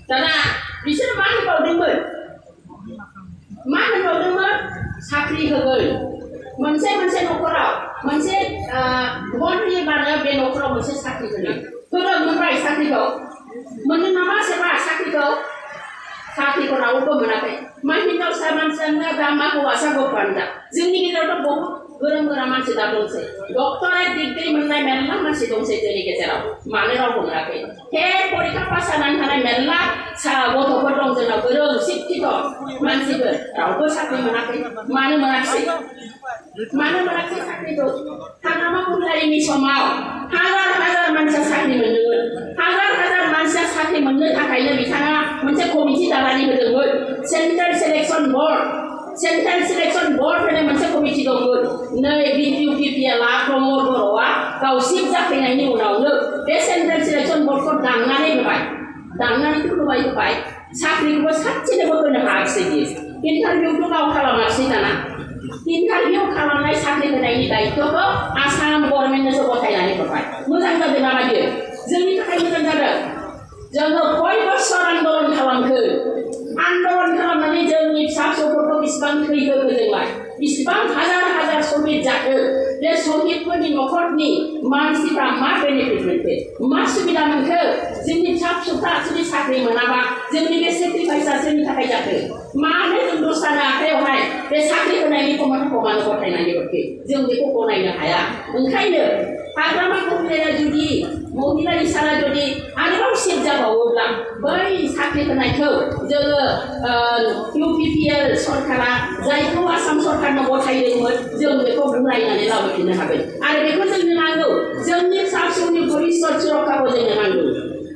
दाना बिसोर मा होनबावदोंमोन साख्रि होगोन मोनसे न'खराव मोनसे भट होयोब्लानो बे न'खराव मोनसे साख्रि होगोन होदों मोनबाय साख्रिखौ मोननो नामा सोरबा साख्रिखौ रावबो मोनाखै मा हिनजावसा मानसियानो दा मा हौवासा गथ'आनो दा जोंनि गेजेरावथ' बहुद गोरों गोरा मानसि दा दंसै डक्टरेट डिग्री मोननाय मेरला मानसि दंसै जोंनि गेजेराव मानो रावबो मोनाखै हे परीक्षा पास जानानै थानाय मेरला गथ'फोर दं जोंनाव गोरों शिक्षित मानसिफोर रावबो साख्रि मोनाखै मानो मोनाखै साख्रिखौ हाग्रामा महिलारिनि समाव हाजार मानसिया साख्रि मोनदोंमोन हाजार मानसिया साख्रि मोननो थाखायनो बिथाङा मोनसे कमिटि दानानै होदोंमोन सेन्ट्रेल सिलेक्शन बोर्ड होननाय मोनसे कमिटि दंमोन नै UPPL प्रमद बर'आ गाव सिफ जाफैनायनि उनावनो बे सेन्ट्रेल सिलेक्शन बोर्डखौ दाननानैथ' होबाय साख्रिखौबो सासेनोबो होनो हायाखिसै बियो इन्टारभिउखौ गाव खालामाखिसै दाना इन्टारभिउ खालामनाय साख्रि होनायनि दायित्वखौ आसाम गभर्नमेन्टनोसो गथायनानै हरबाय मोजां जादों नामा बियो जोंनि थाखाय मोजां जादों जोङो कय बोसोर आन्दलन खालामनानै जोंनि फिसा फिसौफोरखौ बेसेबां थैहोखो जोंलाय बेसेबां हाजार सहिद जाखो बे सहिदफोरनि न'खरनि मानसिफ्रा मा बेनिफिट मोनखो मा सुबिदा मोनखो जोंनि फिसा फिसौफ्रा जुदि साख्रि मोनाबा जोंनि बे सेक्रिफाइसआ जोंनि थाखाय जाखो मानो जों दस्रानि आखायावहाय बे साख्रि होनायनि खामानिखौ मानो गथायनानै हरखो जों बेखौ गनायनो हाया ओंखायनो हाग्रामा महिलारि साना जुदि आरोबाव सिट जाबावोब्ला बै साख्रि होनायखौ जोङो UPPL सरकारा जायखौ आसाम सरकारनो गथायदोंमोन जों बेखौ बुरायनानै लाबोफिननो हागोन आरो बेखौ जोंनो नांगौ जोंनि फिसा फिसौनि भबिष्यत सुरक्षाखौ जोंनो नांगौ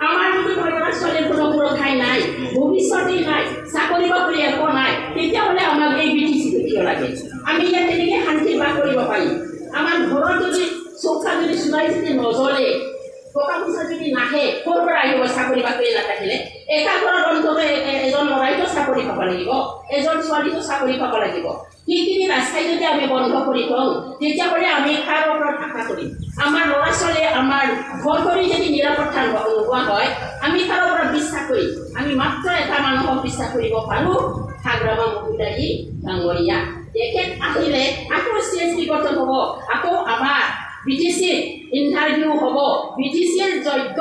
আমার যদি ল'ৰা ছোৱালীৰ কোনো সুৰক্ষাই নাই ভৱিষ্যতেই নাই চাকৰি বাকৰি একো নাই তেতিয়াহ'লে আমাক এই BTCটো কিয় লাগে আমি ইয়াত তেনেকৈ শান্তি বাস কৰিব পাৰিম আমাৰ ঘৰত যদি চৌকা যদি চুলাই যদি নজ্বলে টকা পইচা যদি নাহে ক'ৰ পৰা আহিব চাকৰি বাকৰি নাথাকিলে এটা ঘৰত অন্তত এজন ল'ৰাইতো চাকৰি পাব লাগিব এজন ছোৱালীতো চাকৰি পাব লাগিব সেইখিনি ৰাস্তাই যদি আমি বন্ধ কৰি থওঁ তেতিয়াহ'লে আমি কাৰ ওপৰত আশা কৰিম আমাৰ ল'ৰা ছোৱালীয়ে আমাৰ ঘৰ কৰি যদি নিৰাপত্তা নোহোৱা হয় আমি কাৰ ওপৰত বিশ্বাস কৰিম আমি মাত্ৰ এটা মানুহক বিশ্বাস কৰিব পাৰোঁ হাগ্ৰামা মহিলাৰী ডাঙৰীয়া তেখেত আহিলে আকৌ CSP গঠন হ'ব আকৌ আমাৰ BTC ইণ্টাৰভিউ হ'ব BTCৰ যোগ্য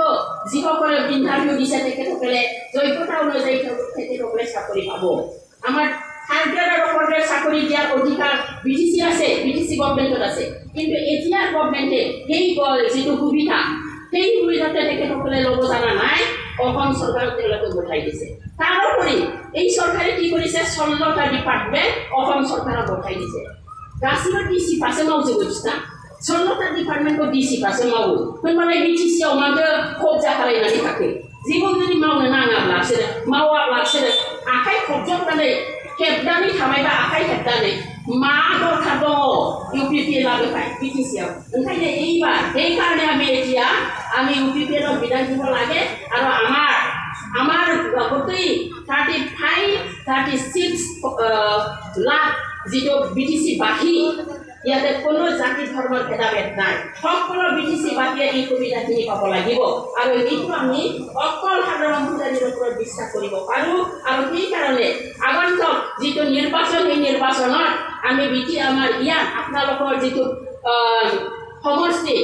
যিসকলে ইণ্টাৰভিউ দিছে তেখেতসকলে যোগ্যতা অনুযায়ী তেখেতসকলে চাকৰি পাব আমাৰ থাৰ্ড গ্ৰেড আৰু ফ'ৰ্থ গ্ৰেড চাকৰি দিয়াৰ অধিকাৰ BTC আছে BTC গভৰ্ণমেণ্টত আছে কিন্তু এতিয়াৰ গভৰ্ণমেণ্টে সেই যিটো সুবিধা সেই সুবিধাতে তেখেতসকলে ল'ব জনা নাই অসম চৰকাৰক তেওঁলোকে গঠাই দিছে তাৰোপৰি এই চৰকাৰে কি কৰিছে 16টা ডিপাৰ্টমেণ্ট অসম চৰকাৰক গঠাই দিছে गासिबो DC फारसे मावजोबो बिसना 16टा डिपार्टमेन्टखौ DC फारसे मावो होनबालाय BTCआव माथो खबजा खालायनानै थाखो जेबो जुदि मावनो नाङाब्ला बिसोरो आखाइ खबजबनानै हेबनानै थाबायबा आखाइ हेबनानै मा दरखार दङ UPPL लाबोबाय BTCआव ओंखायनो এই কাৰণে আমি UPPLক বিধান দিব লাগে আৰু আমাৰ গোটেই 36 লাখ যিটো BTC বাসী ইয়াতে কোনো জাতি ধৰ্মৰ ভেদাভেদ নাই সকলো BTC বাসীয়ে এই সুবিধাখিনি পাব লাগিব আৰু এইটো আমি অকল সাধাৰণ মহিলাৰ ওপৰত বিশ্বাস কৰিব পাৰোঁ আৰু সেই কাৰণে আগন্তুক যিটো নিৰ্বাচন এই নিৰ্বাচনত আমি আমাৰ ইয়াত আপোনালোকৰ যিটো সমষ্টি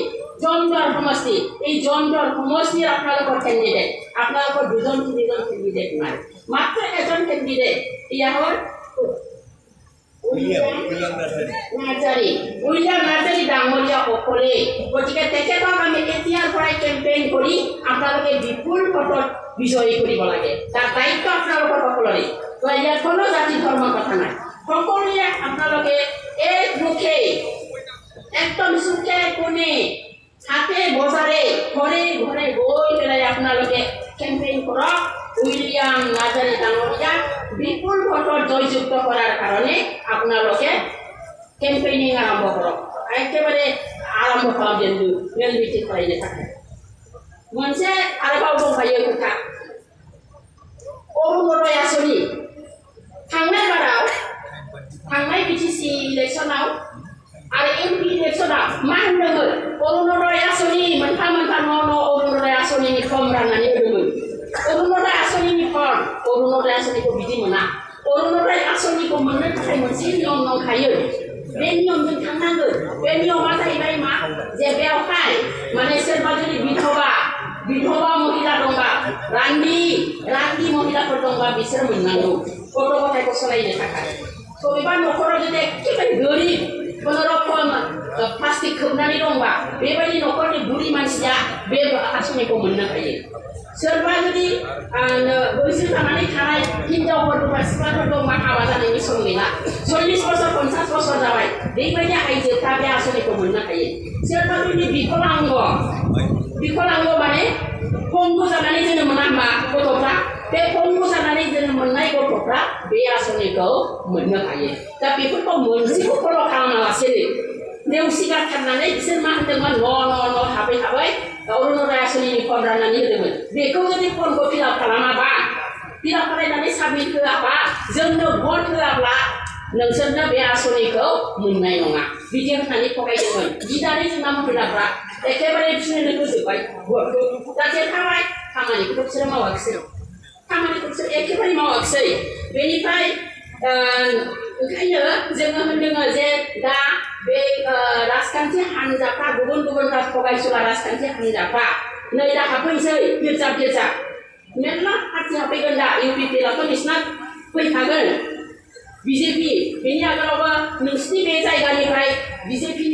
জনতৰ সমষ্টি এই জনতৰ সমষ্টিৰ আপোনালোকৰ কেণ্ডিডেট আপোনালোকৰ দুজন তিনিজন কেণ্ডিডেট নাই মাত্ৰ এজন কেণ্ডিডেট ইয়া হ'ল উইলিয়াম নাৰ্জাৰী ডাঙৰীয়া অকলে গতিকে তেখেতক আমি এতিয়াৰ পৰাই কেম্পেইন কৰি আপোনালোকে বিপুল ভোটত বিজয়ী কৰিব লাগে তাৰ দায়িত্ব আপোনালোকৰ সকলোৰে ইয়াত কোনো জাতি ধৰ্মৰ কথা নাই সকলোৱে আপোনালোকে এক মুখে একদম সুখে কোণে হাতে বজাৰে ঘৰে ঘৰে গৈ পেলাই আপোনালোকে কেম্পেইন কৰক উইলিয়াম নাৰ্জাৰী ডাঙৰীয়া বিপুল ভোটত জয়যুক্ত কৰাৰ কাৰণে আপোনালোকে কেম্পেইনিং আৰম্ভ কৰক একেবাৰে আৰম্ভ কৰক যেন মেল মিটিং কৰাই নাথাকে मोनसे आरोबाव दंबायो खोथा अरुणोदय आसनि थांनाय बाराव थांनाय BTC इलेक्शनाव आरो MP इलेक्शनाव मा होनदोंमोन अरुणोदय आसनि मोनफा मोनफा न' अरुणोदय आसनिनि फर्म राननानै होदोंमोन अरुणोदय आसनिनि अरुणोदय आसनिखौ बिदि मोना अरुणोदय आसनिखौ मोननो थाखाय मोनसे नियम दंखायो बे नियमजों थांनांगोन बे नियमा जाहैबाय मा जे बेवहाय माने सोरबा जुदि विधवा महिला दंबा रान्दि महिलाफोर दंबा बिसोर मोननांगौ गथ' गथायखौ सालायनो थाखाय बबेबा न'खराव जुदि एखेबारे गोरिब खुनुरखम प्लास्टिक खोबनानै दंबा बेबायदि न'खरनि बुरि मानसिया बे आसनिखौ मोननो हायो सोरबा जुदि बैसो जानानै थानाय हिनजावफोर दंबा सिख्लाफोर दंबा हाबा जानायनि सम गैला 40 बोसोर 50 बोसोर जाबाय बेबायदि आइजोफ्रा बे आसनिखौ मोननो हायो सोरबा जुदि बिकलांग माने पंगु जानानै जोनोम मोना होनबा गथ'फ्रा बे पंगु जानानै जोनोम मोननाय गथ'फ्रा बे आसनिखौ मोननो हायो दा बेफोरखौ मोनसेखौ फल' खालामालासेनो नेवसिगारथारनानै बिसोर मा होनदोंमोन न' हाबै अरुणोदय आसनिनि फर्म राननानै होदोंमोन बेखौ जुदि फर्मखौ फिलआप खालामाबा फिलआप खालामनानै साबमिट होआबा जोंनो भट होआब्ला नोंसोरनो बे आसनिखौ मोननाय नङा बिदि होननानै थगायदोंमोन गिनानै जोंना महिलाफ्रा एखेबारे बिसोरनो होजोब्बाय भटखौ दा जेनखाबाय खामानिखौथ' बिसोरो मावाखिसै खामानिखौ बिसोर एखेबारे मावाखिसै बेनिफ्राय ओंखायनो जोङो होनदों जे दा बे राजखान्थि हान्जाफ्रा गुबुन थगायसुला राजखान्थि हान्जाफ्रा नै दा हाबफैसै बिरजाब मेरला पार्टि हाबफैगोन दा इउपिपिएलआथ' नोंसिना फैखागोन बिजेपि बेनि आगोलावबो नोंसिनि बे जायगानिफ्राय बिजेपि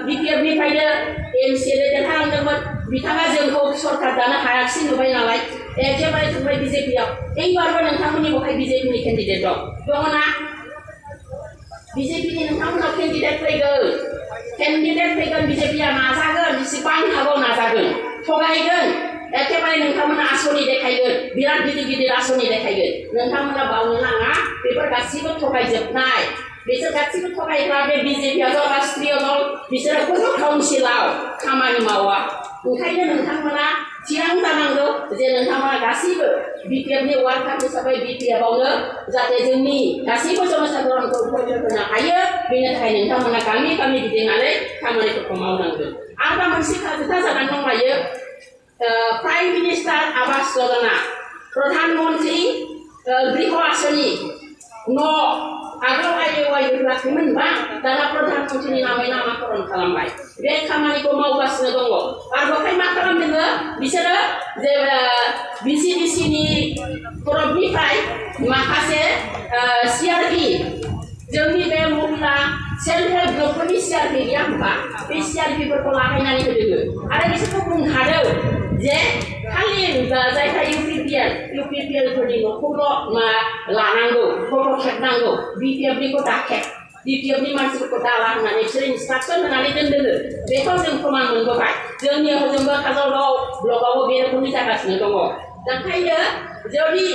बिपिएफनिफ्रायनो एमसिएलए देरहालांदोंमोन बिथाङा जोंखौ सरकार दानो हायाखिसै नुबाय नालाय एखेबारे थांबाय बिजेपिआव एबारबो नोंथांमोननि बहाय बिजेपिनि केन्डिडेट दङ ना बिजेपिनि नोंथांमोनाव केन्डिडेट फैगोन बिजेपिआ नाजागोन जेसेबां हागौ नाजागोन थगायगोन एखेबारे नोंथांमोना आसनि देखायगोन बिराद गिदिर आसनि देखायगोन नोंथांमोना बावनो नाङा बेफोर गासिबो थगायजोबनाय बिसोर गासिबो थगायग्रा बे बिजेपिआ राष्ट्रीय दल बिसोरो खुनु काउन्सिलाव खामानि मावा ओंखायनो नोंथांमोना थिरां जानांगौ जे नोंथांमोना गासिबो बिपिएफनि वार्कार हिसाबै बिपिएफआवनो जाहाथे जोंनि गासैबो जनसाधारणखौ होनो हायो बेनि थाखाय नोंथांमोना गामि गिदिंनानै खामानिफोरखौ मावनांगोन आरो मोनसे खोथा जानानै दंबायो प्राइम मिनिस्टार आवास योजना प्रधानमन्त्री गृह आसनि न' आगोलाव आइवाय होआखैमोनबा दाना प्रधानमन्त्रिनि नामै नामाकरण खालामबाय बे खामानिखौ मावगासिनो दङ आरो बेवहाय मा खालामदों बिसोरो जे बिसिडिसिनि तरफनिफ्राय माखासे सिआरपि जोंनि बे महिला सेल्फ हेल्प ग्रुपफोरनि सिआरपि गैया होनबा बे सिआरपिफोरखौ लागायनानै होदों आरो बिसोरखौ बुंखादों जे खालि जायफ्रा इउपिपिएलफोरनि न'खौल' लानांगौ फट' खेबनांगौ बिपिएफनिखौ दाखेब बिपिएफनि मानसिफोरखौ दाला होननानै बिसोर इन्सट्राक्सन होनानै दोनदों बेखौ जों प्रमाण मोनबोबाय जोंनि हजोंबो काजलगाव ब्लकआवबो बे रोखोमनि जागासिनो दङ ओंखायनो जुदि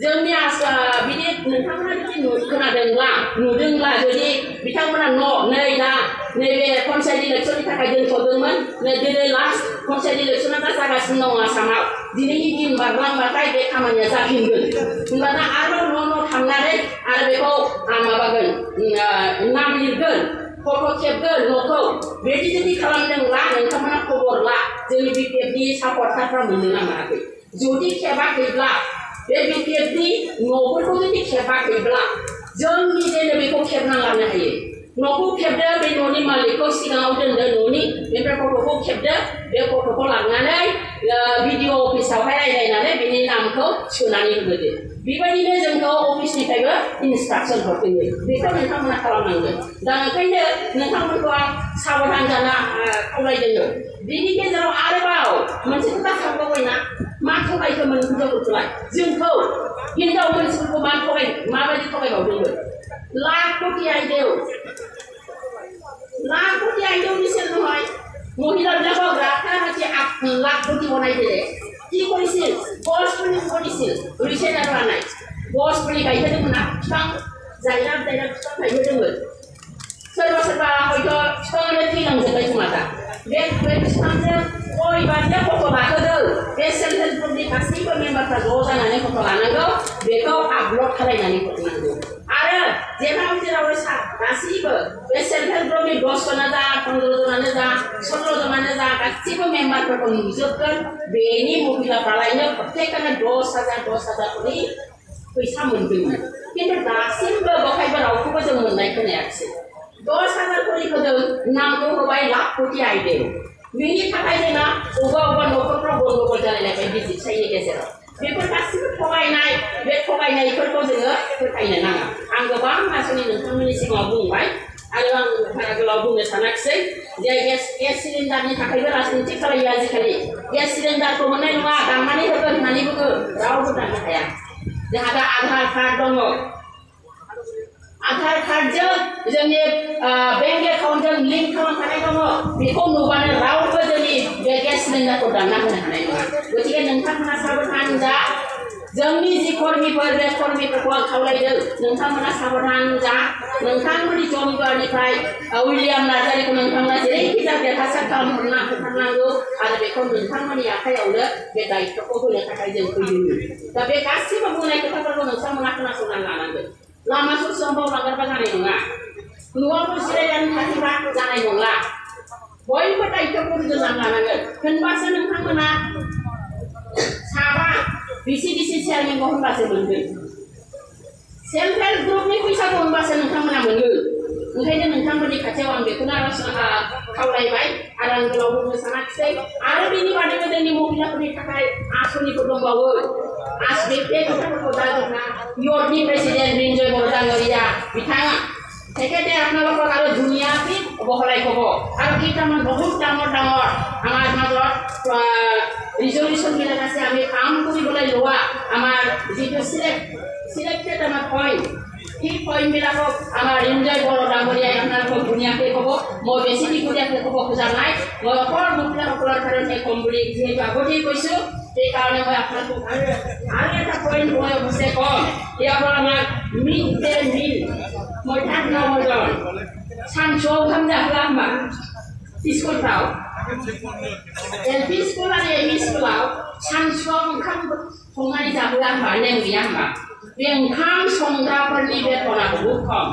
जोंनि बिदि नोंथांमोना जुदि नुदोंब्ला जुदि बिथांमोना नैबे पन्चायत इलेक्सननि थाखाय दोनथ'दोंमोन दिनै लास्ट पन्चायत इलेक्सना दा जागासिनो दं आसामाव दिनैनि दिन बारलांबाथाय बे खामानिया जाफिनगोन होनबाना आरो न' थांनानै आरो बेखौ माबागोन नाम लिरगोन फट' खेबगोन न'खौ बिदि जुदि खालामदोंब्ला नोंथांमोना खबर ला जोंनि बिपिएफनि सापर्टारफ्रा मोननो नामाखै जुदि खेबाखैब्ला बे बिपिएफनि न'फोरखौ जुदि खेबाखैब्ला जों निजेनो बेखौ खेबना लानो हायो न'खौ खेबदो बे न'नि मालिकखौ सिगाङाव दोनदो न'नि बेनिफ्राय फट'खौ खेबदो बे फट'खौ लांनानै बिडिअ अफिसावहाय रायज्लायनानै बेनि नामखौ सोनानै होबोदो बेबायदिनो जोंखौ अफिसनिफ्रायबो इन्सट्राक्सन हरफैयो बेखौ नोंथांमोना खालामनांगोन दा ओंखायनो नोंथांमोनखौ आं साबधान जाना खावलायदों बेनि गेजेराव आरोबाव मोनसे खोथा थाबावबायना मा थगायखोमोन हिनजावफोरखौलाय जोंखौ हिनजाव मानसिफोरखौ माबायदि थगायबावदोंमोन लाख कोटी आइदेव দিছিল নহয় মহিলাবিলাকক ৰাস্তাঘাটে লাখ কোটি বনাই দিলে কি কৰিছিল গছ পুলি কৰিছিল ৰুইছে না ৰোৱা নাই গছ পুলি গাयहोदोंमोन ना बिफां जायरा बिफां गायहोदोंमोन सोरबा हयथ' बिफाङानो थैलांजोब्बाय खोमा दा बे बिफांजों गय बारिया फट' लाहोदों बे सेल्फ हेल्प ग्रुपनि गासैबो मेम्बारफ्रा ज' जानानै फट' लानांगौ बेखौ आपल'ड खालामनानै हरनांगौ आरो जेराव गासैबो बे सेल्फ हेल्प ग्रुपनि 10 जनानो जा 15 जनानो जा 16 जनानो जा गासैबो मेम्बारफोरखौ नुजोबगोन बेनि महिलाफ्रालायनो प्रत्येकानो 10,000 खरि फैसा मोनदोंमोन किन्तु दासिमबो बहायबो रावखौबो जों मोननाय खोनायाखिसै 10,000 कोटिखौ जों नांगौ होबाय लाख कोटि आयदायाव बेनि थाखाय जोंना अबेबा न'खरफ्राव गन्दगल जालायनाय बिजिरसायनि गेजेराव बेफोर गासिबो थगायनाय बे थगायनायफोरखौ जोङो फोथायनो नाङा आं गोबां मानसिनि नोंथांमोननि सिगाङाव बुंबाय आरो आं बारा गोलाव बुंनो सानाखिसै जे गेस सिलिन्डारनि थाखायबो राजनिति खालायो आजिखालि गेस सिलिन्डारखौ मोननाय नङा दाननानै होगोन होननानै बुङो रावबो दाननो हाया जोंहा दा आधार कार्ड दङ आधार कार्डजों जोंनि बैंक एकाउन्टजों लिंक खालामखानाय दङ बेखौ नुबानो रावबो जोंनि बे गेस सिलिन्डारखौ दानना होनो हानाय नङा गतिके नोंथांमोना साबधान जा जोंनि जि कर्मिफोर बे कर्मिफोरखौ आं खावलायदों नोंथांमोना साबधान जा नोंथांमोननि जमिबारनिफ्राय उइलियाम नार्जारिखौ नोंथांमोना जेरैखि जाया देरहासार खालामहरनांगौ आरो बेखौ नोंथांमोननि आखायावनो बे दायित्वखौ होनो थाखाय जों फैदों दा बे गासिबो बुंनाय खोथाफोरखौ नोंथांमोना खोनासंनानै लानांगोन लामा ससेयाव बावलांगारबा जानाय नङा न'आवबो जिरायनानै थायोबा जानाय नंला बयबो दायित्वखौ रुजुनानै लानांगोन होनबासो नोंथांमोना साबा VCDC चेयारमेनखौ होनबासो मोनगोन सेल्फ हेल्प ग्रुपनि फैसाखौ होनबासो नोंथांमोना मोनगोन ओंखायनो नोंथांमोननि खाथियाव आं बेखौनो खावलायबाय आरो आं गोलाव बुंनो सानाखिसै आरो बेनि बादैबो जोंनि महिलाफोरनि थाखाय आसनिफोर दंबावो बे खोथाफोरखौ दा जोंना इयर्डनि प्रेसिडेन्ट रिन्जय बर' डांगरिया बिथाङा তেখেতে আপোনালোকক আৰু ধুনীয়াকৈ বহলাই ক'ব আৰু কেইটামান বহুত ডাঙৰ আমাৰ মাজত ৰিজলিউশ্যনবিলাক আছে আমি কাম কৰিবলৈ লোৱা আমাৰ যিটো সিলেক্টেড আমাৰ পইণ্ট সেই পইণ্টবিলাকক আমাৰ ৰিঞ্জয় বড়ো ডাঙৰীয়াই আপোনালোকক ধুনীয়াকৈ ক'ব মই বেছি দীঘলীয়াকৈ ক'ব খোজা নাই মই অকল মহিলাসকলৰ কাৰণে ক'ম বুলি যিহেতু আগতেই কৈছোঁ সেইকাৰণে মই আপোনালোকক আৰু এটা পইণ্ট মই অৱশ্যে ক'ম ইয়াৰ পৰা আমাক মিড ডে মিল मैथान नहरजन सानसुआव ओंखाम जाहोआ होमबा स्कुलफ्राव एलपि स्कुल आरो एमइ स्कुलाव सानसुआव ओंखाम संनानै जाहोआ होमबा नेम गैया होमबा बे ओंखाम संग्राफोरनि बेथना बहुद खम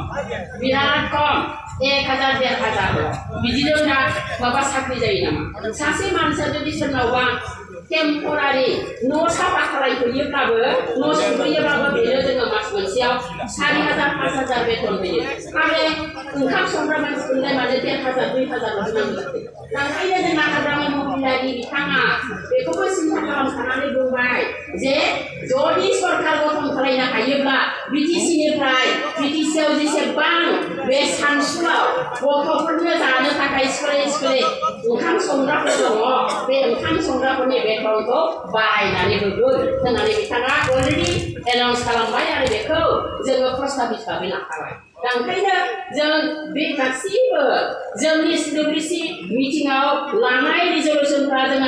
बिराद खम 1000 1500 बिदिनो दा माबा साख्रि जायो नामा सासे मानसिया जुदि सोरनावबा टेम्परारि न' साफा खालायहैयोब्लाबो न' सुहैयोब्लाबो बेनो जोङो मास मोनसेयाव 4000 5000 बेथन होयो आरो ओंखाम संग्रा मानसिफोरनो माने 1000 2000 होनांगौ ओंखायनो जोंना हाग्रामा महिलारि बिथाङा बेखौबो सिन्था खालामखानानै बुंबाय जे जुदि सरकार गठन खालामनो हायोब्ला बिटिसिनिफ्राय बिटिसिआव जेसेबां बे सानसुआव गथ'फोरनो जानो थाखाय स्कुले ओंखाम संग्राफोर दङ बे ओंखाम संग्राफोरनि बेथनखौ बारायनानै होगोन होननानै बिथाङा अलरेडि एनाउन्स खालामबाय आरो बेखौ जोङो प्रस्ताब हिसाबै लाखाबाय दा ओंखायनो जों बे गासैबो जोंनि CWC मिटिङाव लानाय रिजलिउसनफ्रा जोंहा